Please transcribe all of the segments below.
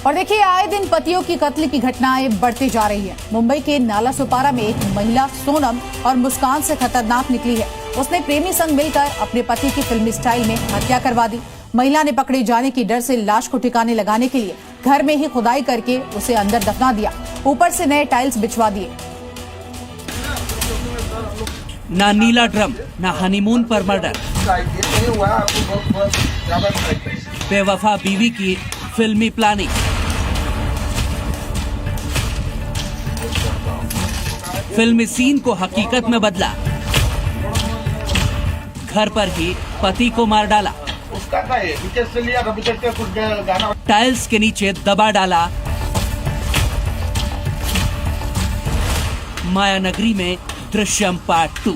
और देखिए, आए दिन पतियों की कत्ल की घटनाएं बढ़ती जा रही है। मुंबई के नाला सोपारा में एक महिला सोनम और मुस्कान से खतरनाक निकली है। उसने प्रेमी संग मिलकर अपने पति की फिल्मी स्टाइल में हत्या करवा दी। महिला ने पकड़े जाने की डर से लाश को ठिकाने लगाने के लिए घर में ही खुदाई करके उसे अंदर दफना दिया, ऊपर से नए टाइल्स बिछवा दिए। ना नीला ड्रम, ना हनीमून पर मर्डर, बेवफा बीवी की फिल्मी प्लानिंग। फिल्मी सीन को हकीकत में बदला, घर पर ही पति को मार डाला, टाइल्स के नीचे दबा डाला। माया नगरी में दृश्यम पार्ट 2।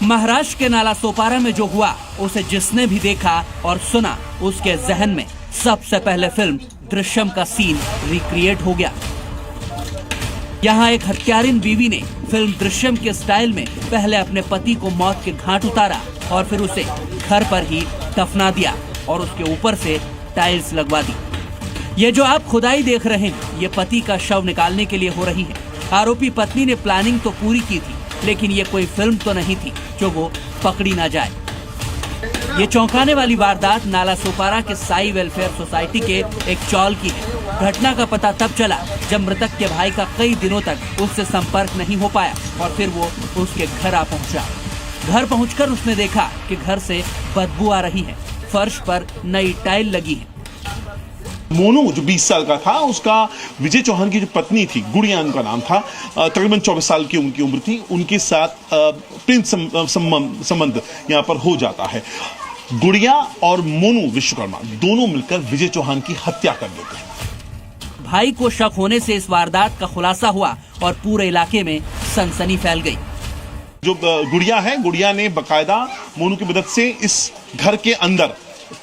महाराष्ट्र के नाला सोपारा में जो हुआ, उसे जिसने भी देखा और सुना, उसके जहन में सबसे पहले फिल्म दृश्यम का सीन रिक्रिएट हो गया। यहाँ एक हत्यारिन बीवी ने फिल्म दृश्यम के स्टाइल में पहले अपने पति को मौत के घाट उतारा और फिर उसे घर पर ही दफना दिया और उसके ऊपर से टाइल्स लगवा दी। ये जो आप खुदाई देख रहे हैं, ये पति का शव निकालने के लिए हो रही है। आरोपी पत्नी ने प्लानिंग तो पूरी की थी, लेकिन ये कोई फिल्म तो नहीं थी जो वो पकड़ी ना जाए। ये चौंकाने वाली वारदात नाला सोपारा के साई वेलफेयर सोसाइटी के एक चौल की है। घटना का पता तब चला जब मृतक के भाई का कई दिनों तक उससे संपर्क नहीं हो पाया और फिर वो उसके घर आ पहुंचा। घर पहुंचकर उसने देखा कि घर से बदबू आ रही है, फर्श पर नई टाइल लगी है। मोनू जो 20 साल का था, उसका विजय चौहान की जो पत्नी थी, गुड़िया उनका नाम था, तकरीबन 24 साल की उनकी उम्र थी। उनके साथ प्रेम संबंध यहाँ पर हो जाता है। गुड़िया और मोनू विश्वकर्मा दोनों मिलकर विजय चौहान की हत्या कर देते हैं। भाई को शक होने से इस वारदात का खुलासा हुआ और पूरे इलाके में सनसनी फैल गई। जो गुड़िया है, गुड़िया ने बकायदा मोनू की मदद से इस घर के अंदर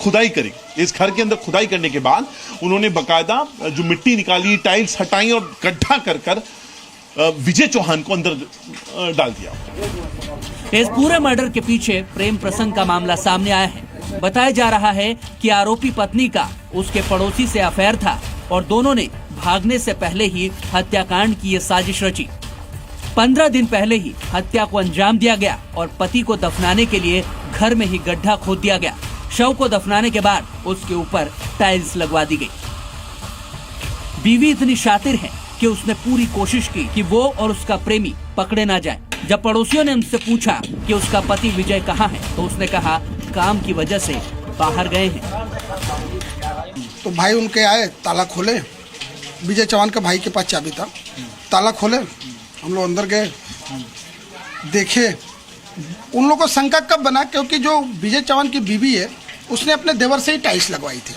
खुदाई करी। इस घर के अंदर खुदाई करने के बाद उन्होंने बकायदा जो मिट्टी निकाली, टाइल्स हटाई और गड्ढा कर कर विजय चौहान को अंदर डाल दिया। इस पूरे मर्डर के पीछे प्रेम प्रसंग का मामला सामने आया है। बताया जा रहा है कि आरोपी पत्नी का उसके पड़ोसी से अफेयर था और दोनों ने भागने से पहले ही हत्याकांड की ये साजिश रची। 15 दिन पहले ही हत्या को अंजाम दिया गया और पति को दफनाने के लिए घर में ही गड्ढा खोद दिया गया। शव को दफनाने के बाद उसके ऊपर टाइल्स लगवा दी गई। बीवी इतनी शातिर है कि उसने पूरी कोशिश की कि वो और उसका प्रेमी पकड़े ना जाए। जब पड़ोसियों ने उनसे पूछा कि उसका पति विजय कहाँ है, तो उसने कहा काम की वजह से बाहर गए हैं। तो भाई उनके आए, ताला खोले, विजय चौहान का भाई के पास चाबी था, ताला खोले, हम लोग अंदर गए, देखे। उन लोगों को शंका कब बना, क्योंकि जो विजय चौहान की बीवी है, उसने अपने देवर से ही टाइल्स लगवाई थी।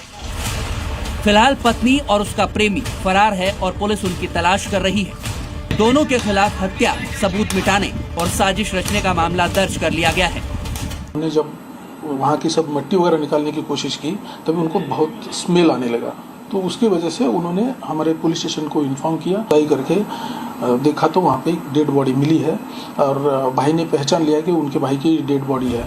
फिलहाल पत्नी और उसका प्रेमी फरार है और पुलिस उनकी तलाश कर रही है। दोनों के खिलाफ हत्या, सबूत मिटाने और साजिश रचने का मामला दर्ज कर लिया गया है। हमने जब वहाँ की सब मिट्टी वगैरह निकालने की कोशिश की, तभी उनको बहुत स्मेल आने लगा, तो उसकी वजह से उन्होंने हमारे पुलिस स्टेशन को इन्फॉर्म किया। ट्राई करके देखा तो वहाँ पे एक डेड बॉडी मिली है और भाई ने पहचान लिया कि उनके भाई की डेड बॉडी है।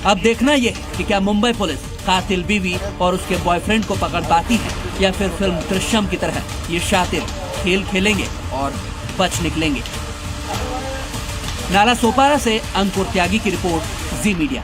अब देखना ये कि क्या मुंबई पुलिस कातिल बीवी और उसके बॉयफ्रेंड को पकड़ पाती है या फिर फिल्म दृश्यम की तरह ये शातिर खेल खेलेंगे और बच निकलेंगे। नाला सोपारा से अंकुर त्यागी की रिपोर्ट, जी मीडिया।